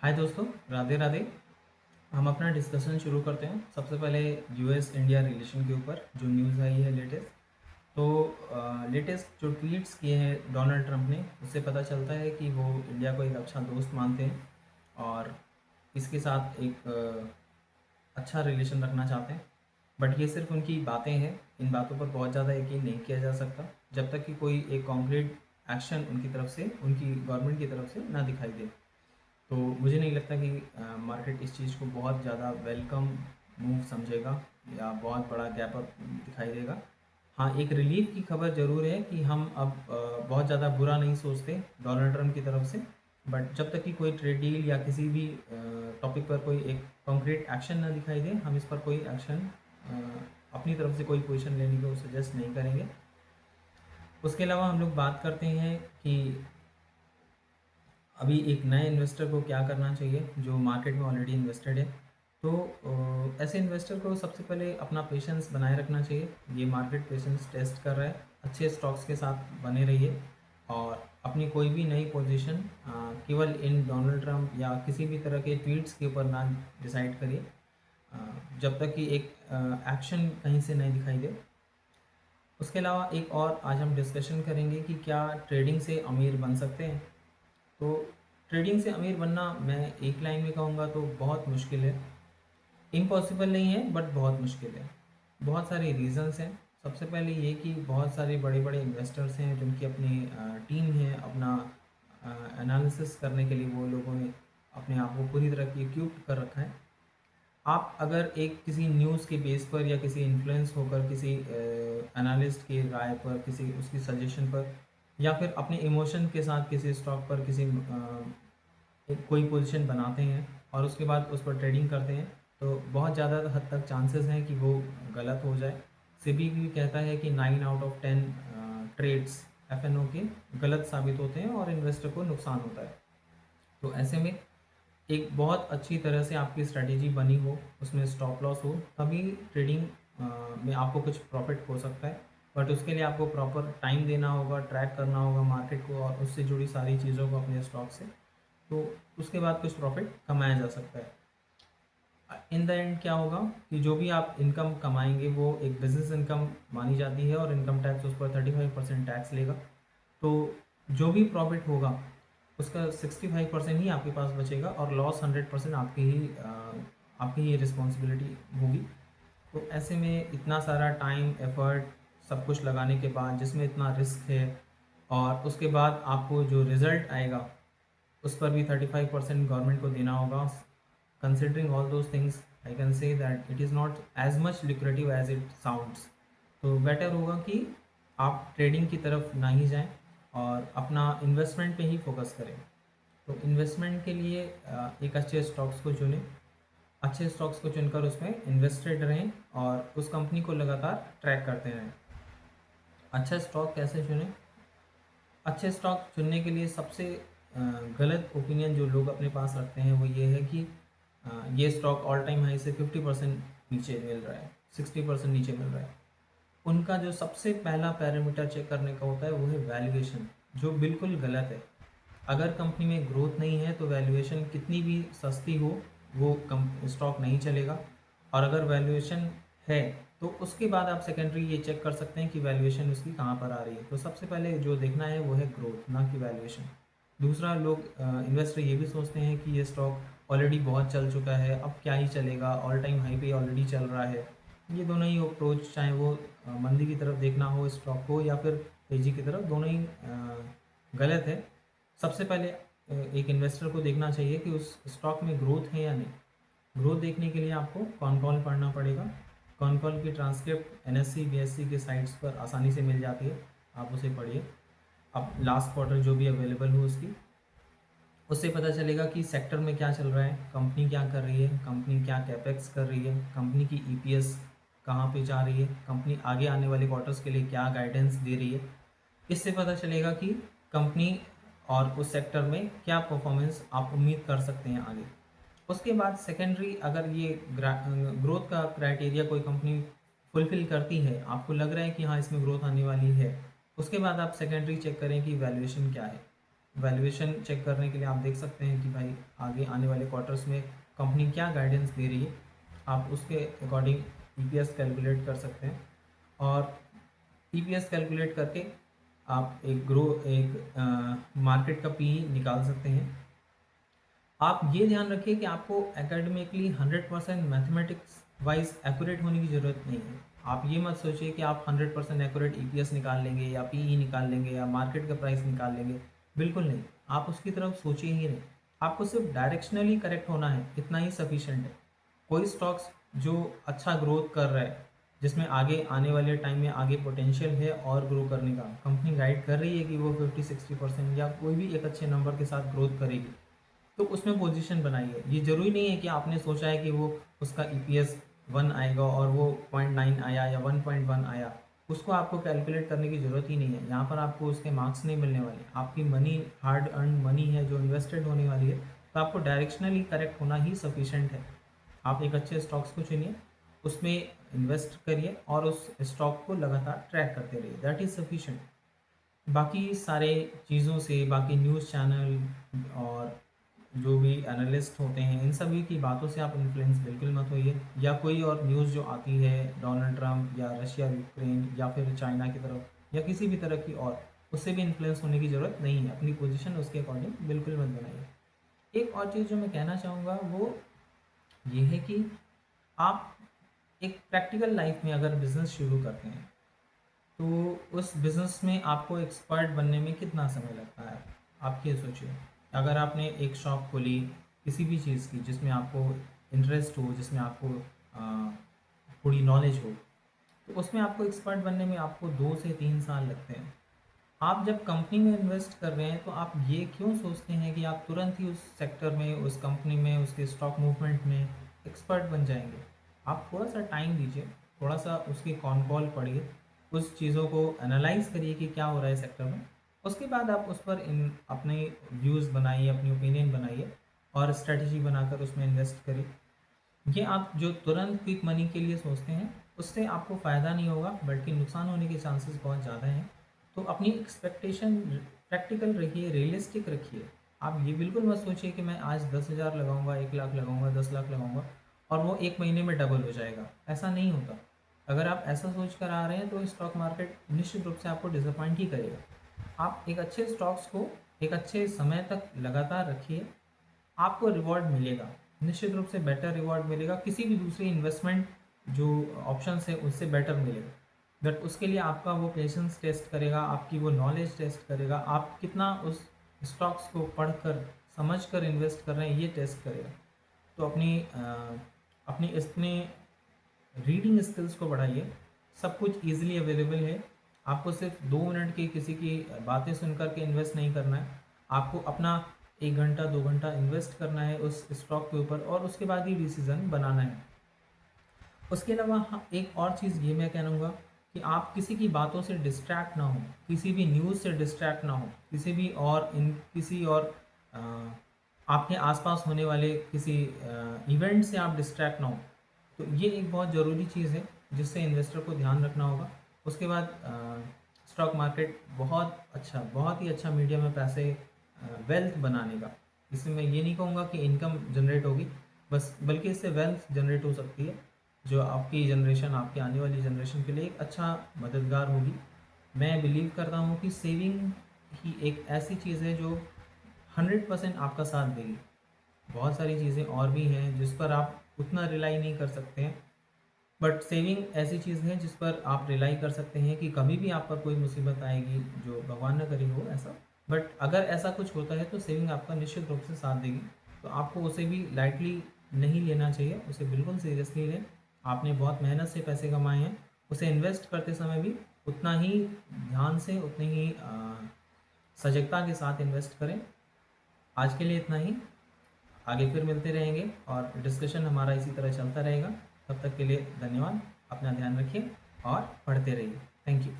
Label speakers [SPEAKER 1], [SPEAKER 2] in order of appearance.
[SPEAKER 1] हाय दोस्तों, राधे राधे। हम अपना डिस्कशन शुरू करते हैं। सबसे पहले यूएस इंडिया रिलेशन के ऊपर जो न्यूज़ आई है लेटेस्ट। तो लेटेस्ट जो ट्वीट्स किए हैं डोनाल्ड ट्रंप ने, उससे पता चलता है कि वो इंडिया को एक अच्छा दोस्त मानते हैं और इसके साथ एक अच्छा रिलेशन रखना चाहते हैं। बट ये सिर्फ उनकी बातें हैं। इन बातों पर बहुत ज़्यादा यकीन नहीं किया जा सकता जब तक कि कोई एक कॉन्क्रीट एक्शन उनकी तरफ से, उनकी गवर्नमेंट की तरफ से ना दिखाई दे। तो मुझे नहीं लगता कि मार्केट इस चीज़ को बहुत ज़्यादा वेलकम मूव समझेगा या बहुत बड़ा गैप अप दिखाई देगा। हाँ, एक रिलीफ की खबर ज़रूर है कि हम अब बहुत ज़्यादा बुरा नहीं सोचते डोनाल्ड ट्रंप की तरफ से। बट जब तक कि कोई ट्रेड डील या किसी भी टॉपिक पर कोई एक कॉन्क्रीट एक्शन ना दिखाई दे, हम इस पर कोई एक्शन अपनी तरफ से कोई पोजीशन लेने को सजेस्ट नहीं करेंगे। उसके अलावा हम लोग बात करते हैं कि अभी एक नए इन्वेस्टर को क्या करना चाहिए जो मार्केट में ऑलरेडी इन्वेस्टेड है। तो ऐसे इन्वेस्टर को सबसे पहले अपना पेशेंस बनाए रखना चाहिए। ये मार्केट पेशेंस टेस्ट कर रहा है। अच्छे स्टॉक्स के साथ बने रहिए और अपनी कोई भी नई पोजीशन केवल इन डोनाल्ड ट्रंप या किसी भी तरह के ट्वीट्स के ऊपर ना डिसाइड करिए अ, जब तक कि एक एक्शन कहीं से नहीं दिखाई दे। उसके अलावा एक और आज हम डिस्कशन करेंगे कि क्या ट्रेडिंग से अमीर बन सकते हैं। तो ट्रेडिंग से अमीर बनना मैं एक लाइन में कहूँगा तो बहुत मुश्किल है। इम्पॉसिबल नहीं है बट बहुत मुश्किल है। बहुत सारे रीज़न्स हैं। सबसे पहले ये कि बहुत सारे बड़े बड़े इन्वेस्टर्स हैं जिनकी अपनी टीम है। अपना एनालिसिस करने के लिए वो लोगों ने अपने आप को पूरी तरह की इक्विप्ड कर रखा है। आप अगर एक किसी न्यूज़ के बेस पर या किसी इन्फ्लुएंस होकर किसी एनालिस्ट की राय पर, किसी उसकी सजेशन पर, या फिर अपने इमोशन के साथ किसी स्टॉक पर किसी एक कोई पोजीशन बनाते हैं और उसके बाद उस पर ट्रेडिंग करते हैं, तो बहुत ज़्यादा हद तक चांसेस हैं कि वो गलत हो जाए। सेबी भी कहता है कि 9 आउट ऑफ 10 ट्रेड्स एफएनओ के गलत साबित होते हैं और इन्वेस्टर को नुकसान होता है। तो ऐसे में एक बहुत अच्छी तरह से आपकी स्ट्रैटेजी बनी हो, उसमें स्टॉप लॉस हो, तभी ट्रेडिंग में आपको कुछ प्रॉफिट हो सकता है। बट उसके लिए आपको प्रॉपर टाइम देना होगा, ट्रैक करना होगा मार्केट को और उससे जुड़ी सारी चीज़ों को अपने स्टॉक से। तो उसके बाद कुछ प्रॉफिट कमाया जा सकता है। इन द एंड क्या होगा कि जो भी आप इनकम कमाएंगे वो एक बिजनेस इनकम मानी जाती है और इनकम टैक्स उस पर 35% टैक्स लेगा। तो जो भी प्रॉफिट होगा उसका 65% ही आपके पास बचेगा और लॉस 100% आपकी ही रिस्पॉन्सिबिलिटी होगी। तो ऐसे में इतना सारा टाइम एफर्ट सब कुछ लगाने के बाद, जिसमें इतना रिस्क है, और उसके बाद आपको जो रिज़ल्ट आएगा उस पर भी 35% गवर्नमेंट को देना होगा। Considering all those things, I can say that it is not as much lucrative as it sounds. तो बेटर होगा कि आप ट्रेडिंग की तरफ ना ही जाएं और अपना इन्वेस्टमेंट पे ही फोकस करें। तो इन्वेस्टमेंट के लिए एक अच्छे स्टॉक्स को चुनें। अच्छे स्टॉक्स को चुनकर उसमें इन्वेस्टेड रहें और उस कंपनी को लगातार ट्रैक करते रहें। अच्छा स्टॉक कैसे चुनें? अच्छे स्टॉक चुनने के लिए सबसे गलत ओपिनियन जो लोग अपने पास रखते हैं वो ये है कि ये स्टॉक ऑल टाइम हाई से 50% नीचे मिल रहा है, 60% नीचे मिल रहा है। उनका जो सबसे पहला पैरामीटर चेक करने का होता है वो है वैल्यूएशन, जो बिल्कुल गलत है। अगर कंपनी में ग्रोथ नहीं है तो वैल्यूएशन कितनी भी सस्ती हो वो स्टॉक नहीं चलेगा। और अगर वैल्यूएशन है तो उसके बाद आप सेकेंडरी ये चेक कर सकते हैं कि वैल्यूएशन उसकी कहाँ पर आ रही है। तो सबसे पहले जो देखना है वो है ग्रोथ, ना कि वैल्यूएशन। दूसरा, लोग इन्वेस्टर ये भी सोचते हैं कि ये स्टॉक ऑलरेडी बहुत चल चुका है, अब क्या ही चलेगा, ऑल टाइम हाई पे ऑलरेडी चल रहा है। ये दोनों ही अप्रोच, चाहे वो मंदी की तरफ देखना हो स्टॉक को या फिर तेजी की तरफ, दोनों ही गलत है। सबसे पहले एक इन्वेस्टर को देखना चाहिए कि उस स्टॉक में ग्रोथ है या नहीं। ग्रोथ देखने के लिए आपको कॉन कॉल पढ़ना पड़ेगा। कॉन कॉल की ट्रांसक्रिप्ट एनएससी बीएससी के साइट्स पर आसानी से मिल जाती है, आप उसे पढ़िए। अब लास्ट क्वार्टर जो भी अवेलेबल हो उसकी, उससे पता चलेगा कि सेक्टर में क्या चल रहा है, कंपनी क्या कर रही है, कंपनी क्या कैपेक्स कर रही है, कंपनी की ईपीएस कहाँ पे जा रही है, कंपनी आगे आने वाले क्वार्टर्स के लिए क्या गाइडेंस दे रही है। इससे पता चलेगा कि कंपनी और उस सेक्टर में क्या परफॉर्मेंस आप उम्मीद कर सकते हैं आगे। उसके बाद सेकेंडरी, अगर ये ग्रोथ का क्राइटेरिया कोई कंपनी फुलफिल करती है, आपको लग रहा है कि हाँ इसमें ग्रोथ आने वाली है, उसके बाद आप सेकेंडरी चेक करें कि वैल्यूएशन क्या है। वैल्यूएशन चेक करने के लिए आप देख सकते हैं कि भाई आगे आने वाले क्वार्टर्स में कंपनी क्या गाइडेंस दे रही है, आप उसके अकॉर्डिंग ईपीएस कैलकुलेट कर सकते हैं। और ईपीएस कैलकुलेट करके आप एक मार्केट का पी निकाल सकते हैं। आप ये ध्यान रखिए कि आपको एकेडमिकली 100% मैथमेटिक्स वाइज एक्यूरेट होने की ज़रूरत नहीं है। आप ये मत सोचिए कि आप 100% एक्यूरेट ईपीएस निकाल लेंगे या पीई निकाल लेंगे या मार्केट का प्राइस निकाल लेंगे, बिल्कुल नहीं। आप उसकी तरफ सोचिए ही नहीं। आपको सिर्फ डायरेक्शनली करेक्ट होना है, इतना ही सफिशेंट है। कोई स्टॉक्स जो अच्छा ग्रोथ कर रहा है, जिसमें आगे आने वाले टाइम में आगे पोटेंशियल है और ग्रो करने का, कंपनी गाइड कर रही है कि वो 50-60% या कोई भी एक अच्छे नंबर के साथ ग्रोथ करेगी, तो उसमें पोजीशन बनाइए। ये ज़रूरी नहीं है कि आपने सोचा है कि वो उसका ईपीएस 1 आएगा और वो 0.9 आया या 1.1 आया, उसको आपको कैलकुलेट करने की ज़रूरत ही नहीं है। यहाँ पर आपको उसके मार्क्स नहीं मिलने वाले। आपकी मनी हार्ड अर्न मनी है जो इन्वेस्टेड होने वाली है, तो आपको डायरेक्शनली करेक्ट होना ही सफिशेंट है। आप एक अच्छे स्टॉक्स को चुनिए, उसमें इन्वेस्ट करिए और उस स्टॉक को लगातार ट्रैक करते रहिए, दैट इज़ सफिशेंट। बाकी सारे चीज़ों से, बाकी न्यूज़ चैनल और जो भी एनालिस्ट होते हैं, इन सभी की बातों से आप इन्फ्लुएंस बिल्कुल मत होइए। या कोई और न्यूज़ जो आती है डोनाल्ड ट्रंप या रशिया यूक्रेन या फिर चाइना की तरफ या किसी भी तरह की और, उससे भी इन्फ्लुएंस होने की ज़रूरत नहीं है। अपनी पोजीशन उसके अकॉर्डिंग बिल्कुल मत बनाइए। एक और चीज़ जो मैं कहना चाहूँगा वो ये है कि आप एक प्रैक्टिकल लाइफ में अगर बिज़नेस शुरू करते हैं, तो उस बिज़नेस में आपको एक्सपर्ट बनने में कितना समय लगता है, आप ये सोचिए। अगर आपने एक शॉप खोली किसी भी चीज़ की जिसमें आपको इंटरेस्ट हो, जिसमें आपको थोड़ी नॉलेज हो, तो उसमें आपको एक्सपर्ट बनने में आपको 2 से 3 साल लगते हैं। आप जब कंपनी में इन्वेस्ट कर रहे हैं तो आप ये क्यों सोचते हैं कि आप तुरंत ही उस सेक्टर में, उस कंपनी में, उसके स्टॉक मूवमेंट में एक्सपर्ट बन जाएंगे। आप थोड़ा सा टाइम दीजिए, थोड़ा सा उसके कॉन कॉल पढ़िए, उस चीज़ों को एनालाइज करिए कि क्या हो रहा है सेक्टर में। उसके बाद आप उस पर इन अपने व्यूज़ बनाइए, अपनी ओपिनियन बनाइए और स्ट्रेटजी बनाकर उसमें इन्वेस्ट करिए। ये आप जो तुरंत क्विक मनी के लिए सोचते हैं, उससे आपको फ़ायदा नहीं होगा, बल्कि नुकसान होने के चांसेस बहुत ज़्यादा हैं। तो अपनी एक्सपेक्टेशन प्रैक्टिकल रखिए, रियलिस्टिक रखिए। आप ये बिल्कुल मत सोचिए कि मैं आज 10,000 लगाऊंगा, 1 लाख लगाऊंगा, 10 लाख लगाऊंगा और वो एक महीने में डबल हो जाएगा। ऐसा नहीं होता। अगर आप ऐसा सोच कर आ रहे हैं तो स्टॉक मार्केट निश्चित रूप से आपको डिसअपॉइंट ही करेगा। आप एक अच्छे स्टॉक्स को एक अच्छे समय तक लगातार रखिए, आपको रिवॉर्ड मिलेगा, निश्चित रूप से बेटर रिवॉर्ड मिलेगा। किसी भी दूसरी इन्वेस्टमेंट जो ऑप्शंस है उससे बेटर मिलेगा। बट उसके लिए आपका वो पेशेंस टेस्ट करेगा, आपकी वो नॉलेज टेस्ट करेगा, आप कितना उस स्टॉक्स को पढ़कर समझ कर इन्वेस्ट कर रहे हैं ये टेस्ट करेगा। तो अपनी रीडिंग स्किल्स को बढ़ाइए। सब कुछ ईजिली अवेलेबल है। आपको सिर्फ 2 मिनट की किसी की बातें सुनकर के इन्वेस्ट नहीं करना है। आपको अपना 1 घंटा 2 घंटा इन्वेस्ट करना है उस स्टॉक के ऊपर और उसके बाद ही डिसीज़न बनाना है। उसके अलावा हाँ, एक और चीज़ ये मैं कहूँगा कि आप किसी की बातों से डिस्ट्रैक्ट ना हो, किसी भी न्यूज़ से डिस्ट्रैक्ट ना हो, किसी और अ, आपके आसपास होने वाले किसी इवेंट से आप डिस्ट्रैक्ट ना हो। तो ये एक बहुत ज़रूरी चीज़ है जिससे इन्वेस्टर को ध्यान रखना होगा। उसके बाद स्टॉक मार्केट बहुत ही अच्छा मीडियम है पैसे वेल्थ बनाने का। इसमें मैं ये नहीं कहूँगा कि इनकम जनरेट होगी, बस बल्कि इससे वेल्थ जनरेट हो सकती है, जो आपकी जनरेशन, आपकी आने वाली जनरेशन के लिए एक अच्छा मददगार होगी। मैं बिलीव करता हूँ कि सेविंग ही एक ऐसी चीज़ है जो 100% आपका साथ देगी। बहुत सारी चीज़ें और भी हैं जिस पर आप उतना रिलाई नहीं कर सकते हैं, बट सेविंग ऐसी चीज़ है जिस पर आप रिलाई कर सकते हैं कि कभी भी आप पर कोई मुसीबत आएगी, जो भगवान न करे हो ऐसा, बट अगर ऐसा कुछ होता है तो सेविंग आपका निश्चित रूप से साथ देगी। तो आपको उसे भी लाइटली नहीं लेना चाहिए, उसे बिल्कुल सीरियसली लें। आपने बहुत मेहनत से पैसे कमाए हैं, उसे इन्वेस्ट करते समय भी उतना ही ध्यान से, उतनी ही सजगता के साथ इन्वेस्ट करें। आज के लिए इतना ही। आगे फिर मिलते रहेंगे और डिस्कशन हमारा इसी तरह चलता रहेगा। तब तक के लिए धन्यवाद। अपना ध्यान रखिए और पढ़ते रहिए। Thank you.